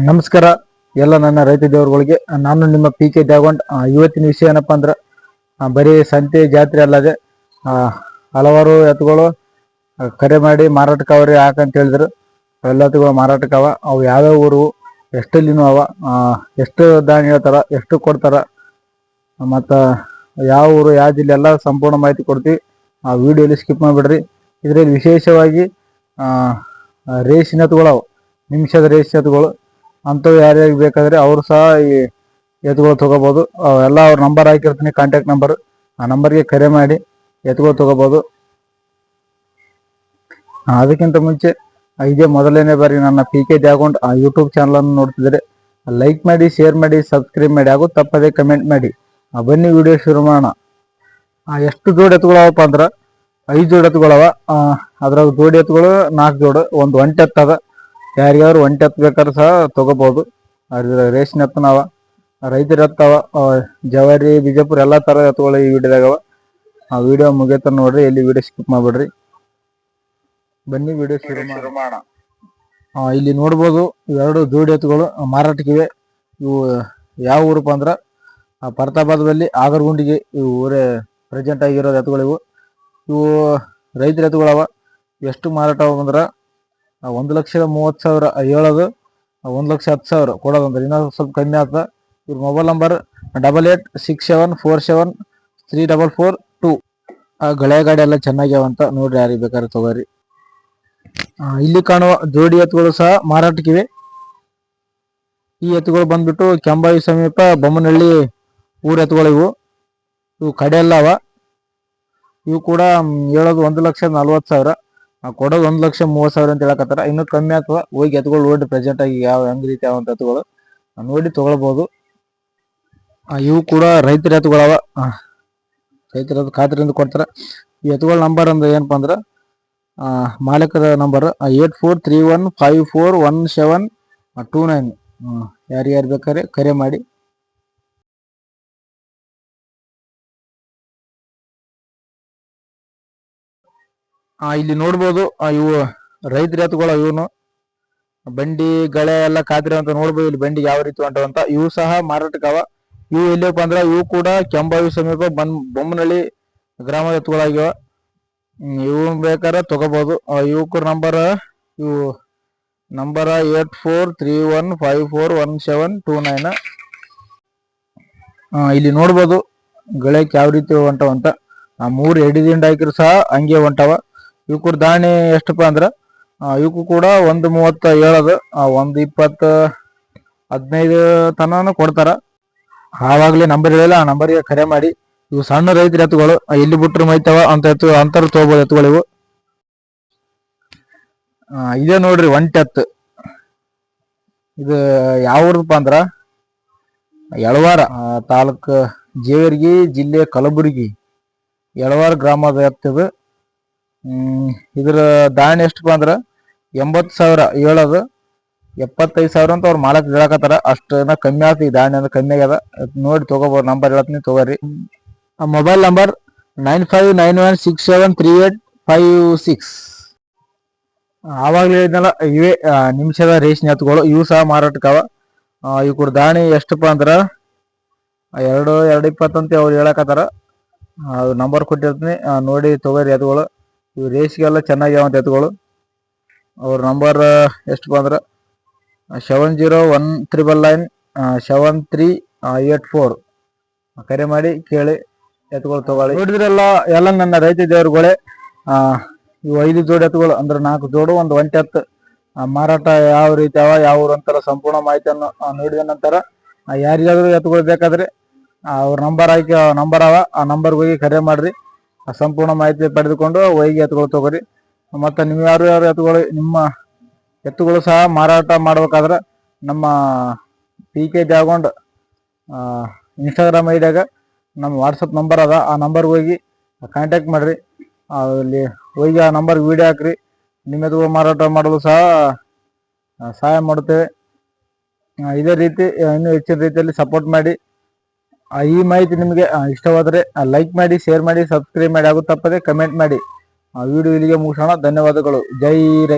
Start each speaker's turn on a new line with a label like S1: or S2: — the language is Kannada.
S1: ನಮಸ್ಕಾರ ಎಲ್ಲ ನನ್ನ ರೈತ ದೇವರುಗಳಿಗೆ. ನಾನು ನಿಮ್ಮ PK ದ್ಯಾಗೊಂಡ್. ಇವತ್ತಿನ ವಿಷಯ ಏನಪ್ಪಾ ಅಂದ್ರೆ ಬರೀ ಸಂತೆ ಜಾತ್ರೆ ಅಲ್ಲದೆ ಹಲವಾರು ಎತ್ತುಗಳು ಕರೆ ಮಾಡಿ ಮಾರಾಟಕ್ಕವ್ರಿ ಯಾಕಂತ ಹೇಳಿದ್ರು. ಎಲ್ಲ ಎತ್ತುಗಳು ಮಾರಾಟಕ್ಕವ. ಅವು ಯಾವ್ಯಾವ ಊರು, ಎಷ್ಟಲ್ಲಿನೂ ಅವ, ಎಷ್ಟು ದಾಣಿ ಹೇಳ್ತಾರ, ಎಷ್ಟು ಕೊಡ್ತಾರ, ಮತ್ತು ಯಾವ ಊರು ಯಾವ ಜಿಲ್ಲೆ ಎಲ್ಲ ಸಂಪೂರ್ಣ ಮಾಹಿತಿ ಕೊಡ್ತೀವಿ. ಆ ವಿಡಿಯೋಲಿ ಸ್ಕಿಪ್ ಮಾಡಿಬಿಡ್ರಿ. ಇದರಲ್ಲಿ ವಿಶೇಷವಾಗಿ ರೇಸಿನ ಎತ್ತುಗಳು ಅವು, ನಿಮಿಷದ ರೇಸ್ ಎತ್ತುಗಳು ಅಂಥವು ಯಾರ್ಯಾರಿಗೆ ಬೇಕಾದರೆ ಅವರು ಸಹ ಈ ಎತ್ತುಗಳು ತೊಗೋಬೋದು. ಎಲ್ಲ ಅವ್ರ ನಂಬರ್ ಹಾಕಿರ್ತೀನಿ, ಕಾಂಟ್ಯಾಕ್ಟ್ ನಂಬರ್. ಆ ನಂಬರ್ಗೆ ಕರೆ ಮಾಡಿ ಎತ್ತುಗಳು ತೊಗೋಬೋದು. ಅದಕ್ಕಿಂತ ಮುಂಚೆ ಇದೇ ಮೊದಲನೇ ಬಾರಿ ನನ್ನ PK ದ್ಯಾಗೊಂಡ್ ಯೂಟ್ಯೂಬ್ ಚಾನಲನ್ನು ನೋಡ್ತಿದ್ರೆ ಲೈಕ್ ಮಾಡಿ, ಶೇರ್ ಮಾಡಿ, ಸಬ್ಸ್ಕ್ರೈಬ್ ಮಾಡಿ, ಹಾಗೂ ತಪ್ಪದೇ ಕಮೆಂಟ್ ಮಾಡಿ. ಬನ್ನಿ ವಿಡಿಯೋ ಶುರು ಮಾಡೋಣ. ಎಷ್ಟು ಜೋಡಿ ಎತ್ತುಗಳವಪ್ಪ ಅಂದ್ರೆ 5 ಜೋಡಿ ಎತ್ತುಗಳವ. ಅದ್ರಾಗ ಜೋಡಿ ಎತ್ತುಗಳು 4 ಜೋಡು, ಒಂದು ಒಂಟೆ ಎತ್ತದ. ಯಾರಿಗಾದ್ರು ಒಂಟೆ ಎತ್ತು ಬೇಕಾದ್ರೆ ಸಹ ತೊಗೋಬೋದು. ರೇಷನ್ ಎತ್ತನವ, ರೈತರ ಎತ್ತವ, ಜವಾರಿ, ಬಿಜಾಪುರ ಎಲ್ಲ ಥರ ಎತ್ತುಗಳು ಈ ವಿಡಿಯೋದಾಗವ. ಆ ವಿಡಿಯೋ ಮುಗಿಯತ್ತ ನೋಡ್ರಿ, ಎಲ್ಲಿ ವಿಡಿಯೋ ಸ್ಕಿಪ್ ಮಾಡ್ಬಿಡ್ರಿ. ಬನ್ನಿ ವಿಡಿಯೋ ಶುರು ಮಾಡೋಣ. ಇಲ್ಲಿ ನೋಡ್ಬೋದು 2 ಜೋಡಿ ಎತ್ತುಗಳು ಮಾರಾಟಕ್ಕಿವೆ. ಇವು ಯಾವ ಊರಪ್ಪ ಅಂದ್ರೆ ಪರ್ತಾಬಾದಲ್ಲಿ ಆಗರಗುಂಡಿಗೆ ಇವು ಊರೇ ಪ್ರೆಸೆಂಟ್ ಆಗಿರೋದು ಎತ್ತುಗಳು. ಇವು ರೈತರ ಎತ್ತುಗಳವ. ಎಷ್ಟು ಮಾರಾಟ ಅಂದ್ರೆ 1,30,30,000 ಹೇಳೋದು, 1,10,000 ಕೊಡೋದಂದ್ರೆ ಇನ್ನೂ ಸ್ವಲ್ಪ ಕಮ್ಮಿ ಆಗ್ತದೆ. ಇವ್ರ ಮೊಬೈಲ್ ನಂಬರ್ 8867473442. ಗಳೆ ಗಾಡಿ ಎಲ್ಲ ಚೆನ್ನಾಗ್ಯಾವಂತ ನೋಡ್ರಿ, ಯಾರಿಗೆ ಬೇಕಾದ್ರೆ ತಗೋರಿ. ಇಲ್ಲಿ ಕಾಣುವ ಜೋಡಿ ಎತ್ತುಗಳು ಸಹ ಮಾರಾಟಕ್ಕಿವೆ. ಈ ಎತ್ತುಗಳು ಬಂದ್ಬಿಟ್ಟು ಕೆಂಬಾವಿ ಸಮೀಪ ಬೊಮ್ಮನಹಳ್ಳಿ ಊರ ಎತ್ತುಗಳು. ಇವು ಕಡೆ ಎಲ್ಲ ಅವ. ಇವು ಕೂಡ ಹೇಳೋದು 1,40,000, ಕೊಡೋದು 1,30,30,000 ಅಂತ ಹೇಳಕತ್ತಾರ. ಇನ್ನೂ ಕಮ್ಮಿ ಆಗ್ತದ. ಹೋಗಿ ಎತ್ತುಗಳು ನೋಡಿ ಪ್ರೆಸೆಂಟ್ ಆಗಿ ಯಾವ ಹೆಂಗ್ ರೀತಿ ಆವಂತ ಎತ್ತುಗಳು ನೋಡಿ ತಗೊಳ್ಬೋದು. ಇವು ಕೂಡ ರೈತರ ಎತ್ತುಗಳವ. ರೈತರ ಖಾತ್ರಿಯಿಂದ ಕೊಡ್ತಾರ. ಈ ಎತ್ತುಗಳ ನಂಬರ್ ಅಂದ್ರೆ ಏನಪ್ಪಾ ಅಂದ್ರೆ ಮಾಲಕರ ನಂಬರ್ 8431541729. ಯಾರು ಬೇಕಾದ್ರೆ ಕರೆ ಮಾಡಿ. ಇಲ್ಲಿ ನೋಡ್ಬೋದು ಇವು ರೈತರ ಎತ್ತುಗಳು. ಇವನು ಬಂಡಿ ಗಳೆ ಎಲ್ಲ ಖಾತ್ರಿ ಅಂತ ನೋಡ್ಬೋದು. ಇಲ್ಲಿ ಬಂಡಿ ಯಾವ ರೀತಿ ಹೊಂಟವಂತ. ಇವು ಸಹ ಮಾರಾಟಕ್ಕವ. ಇವು ಎಲ್ಲಿಯಪ್ಪ ಅಂದ್ರೆ ಇವು ಕೂಡ ಕೆಂಬಾವಿ ಸಮೀಪ ಬೊಮ್ಮನಹಳ್ಳಿ ಗ್ರಾಮದ ಎತ್ತುಗಳಾಗ್ಯಾವ. ಇವು ಬೇಕಾದ್ರೆ ತಗೋಬಹುದು. ಯುವಕರ ನಂಬರ್ ಇವು ನಂಬರ್ 8431541729. ಇಲ್ಲಿ ನೋಡ್ಬೋದು ಗಳಕ್ಕೆ ಯಾವ ರೀತಿ ಹೊಂಟವಂತ. 3 ಎಡಿದಿಂಡ್ ಹಾಕಿರು ಸಹ ಹಂಗೆ ಹೊಂಟವ. ಇವಕ್ಕೂರ ದಾಣಿ ಎಷ್ಟಪ್ಪ ಅಂದ್ರೆ ಇವಕ್ಕೂ ಕೂಡ 1,30 ಹೇಳೋದು, 1,20 15 ತನಕ ಕೊಡ್ತಾರ. ಆವಾಗಲೇ ನಂಬರ್ ಹೇಳಿಲ್ಲ, ಆ ನಂಬರ್ಗೆ ಕರೆ ಮಾಡಿ. ಇವು ಸಣ್ಣ ರೈತರ ಎತ್ತುಗಳು, ಎಲ್ಲಿ ಬಿಟ್ರು ಮೈತಾವ ಅಂತ ಅಂತರ ತಗೋಬೋದು ಎತ್ತುಗಳು ಇವು. ಇದೇ ನೋಡ್ರಿ ಒಂಟೆ ಎತ್ತು. ಇದು ಯಾವ ಊರಪ್ಪ ಅಂದ್ರ ಯಳವಾರ ತಾಲೂಕು ಜೇವರ್ಗಿ, ಜಿಲ್ಲೆ ಕಲಬುರಗಿ, ಯಳವಾರ ಗ್ರಾಮದ ಎತ್ತದು. ಇದ್ರ ದಾಣಿ ಎಷ್ಟಪ್ಪ ಅಂದ್ರ 80,000 ಹೇಳೋದು, 75,000 ಅಂತ ಅವ್ರ ಮಾಲಕ್ ಹೇಳಕತ್ತಾರ. ಅಷ್ಟನ್ನ ಕಮ್ಮಿ ಆಗ್ತದೆ. ಈ ದಾಣಿ ಅಂದ್ರೆ ಕಮ್ಮಿ ಆಗ್ಯದ. ನೋಡಿ ತಗೋಬೋದು. ನಂಬರ್ ಹೇಳ್ತೀನಿ ತಗೋರಿ. Mobile number 9591673856. ಆವಾಗಲೇ ಹೇಳಿದ್ನಲ್ಲ, ಇವೇ ನಿಮಿಷದ ರೇಷ್ಮೆ ಎತ್ತುಗಳು. ಇವು ಸಹ ಮಾರಾಟಕ್ಕವ. ಇವು ಕೂಡ ದಾಣಿ ಎಷ್ಟಪ್ಪ ಅಂದ್ರ 2,20 ಅಂತ ಅವ್ರು ಹೇಳಕತ್ತಾರ. ನಂಬರ್ ಕೊಟ್ಟಿರ್ತೀನಿ, ನೋಡಿ ತಗೋರಿ ಎತ್ತುಗಳು. ಇವು ರೇಸ್ಗೆಲ್ಲ ಚೆನ್ನಾಗ್ಯಾವಂತ ಎತ್ತುಗಳು. ಅವ್ರ ನಂಬರ್ ಎಷ್ಟಪ್ಪ ಅಂದ್ರೆ 7013997384. ಕರೆ ಮಾಡಿ ಕೇಳಿ ಎತ್ತುಗಳು ತಗೊಳ್ಳಿ. ನೋಡಿದ್ರೆಲ್ಲ ಎಲ್ಲ ನನ್ನ ರೈತ ದೇವರುಗಳೇ. ಇವು 5 ಜೋಡಿ ಎತ್ತುಗಳು ಅಂದ್ರೆ 4 ಜೋಡು, ಒಂದು ಒಂಟೆ ಎತ್ತು ಮಾರಾಟ ಯಾವ ರೀತಿ ಅವ, ಯಾವ ಊರು ಅಂತಾರ ಸಂಪೂರ್ಣ ಮಾಹಿತಿಯನ್ನು ನೋಡಿದ ನಂತರ ಯಾರಿಗಾದ್ರೂ ಎತ್ತುಗಳು ಬೇಕಾದ್ರೆ ಅವ್ರ ನಂಬರ್ ಹಾಕಿ ನಂಬರ್ ಅವ, ಆ ನಂಬರ್ಗೆ ಹೋಗಿ ಕರೆ ಮಾಡ್ರಿ. ಸಂಪೂರ್ಣ ಮಾಹಿತಿ ಪಡೆದುಕೊಂಡು ಹೋಗಿ ಎತ್ತುಗಳು ತಗೋರಿ. ಮತ್ತು ನೀವು ಯಾರು ಎತ್ತುಗಳು, ನಿಮ್ಮ ಎತ್ತುಗಳು ಸಹ ಮಾರಾಟ ಮಾಡ್ಬೇಕಾದ್ರೆ ನಮ್ಮ PK ದ್ಯಾಗೊಂಡ್ ಇನ್ಸ್ಟಾಗ್ರಾಮ್ ಐಡಿಯಾಗ ನಮ್ಮ ವಾಟ್ಸಪ್ ನಂಬರ್ ಅದ. ಆ ನಂಬರ್ಗೆ ಹೋಗಿ ಕಾಂಟ್ಯಾಕ್ಟ್ ಮಾಡಿರಿ. ಅಲ್ಲಿ ಹೋಗಿ ಆ ನಂಬರ್ಗೆ ವಿಡಿಯೋ ಹಾಕ್ರಿ. ನಿಮ್ಮ ಎತ್ತುಗಳು ಮಾರಾಟ ಮಾಡಲು ಸಹ ಸಹಾಯ ಮಾಡುತ್ತೇವೆ. ಇದೇ ರೀತಿ ಇನ್ನೂ ಹೆಚ್ಚಿನ ರೀತಿಯಲ್ಲಿ ಸಪೋರ್ಟ್ ಮಾಡಿ. ಈ ಮಾಹಿತಿ ನಿಮಗೆ ಇಷ್ಟವಾದರೆ ಲೈಕ್ ಮಾಡಿ, ಶೇರ್ ಮಾಡಿ, ಸಬ್ಸ್ಕ್ರೈಬ್ ಮಾಡಿ, ಹಾಗೂ ತಪ್ಪದೆ ಕಮೆಂಟ್ ಮಾಡಿ. ವಿಡಿಯೋ ಇಲ್ಲಿಗೆ ಮುಗಿಸೋಣ. ಧನ್ಯವಾದಗಳು. ಜೈ ರೈ.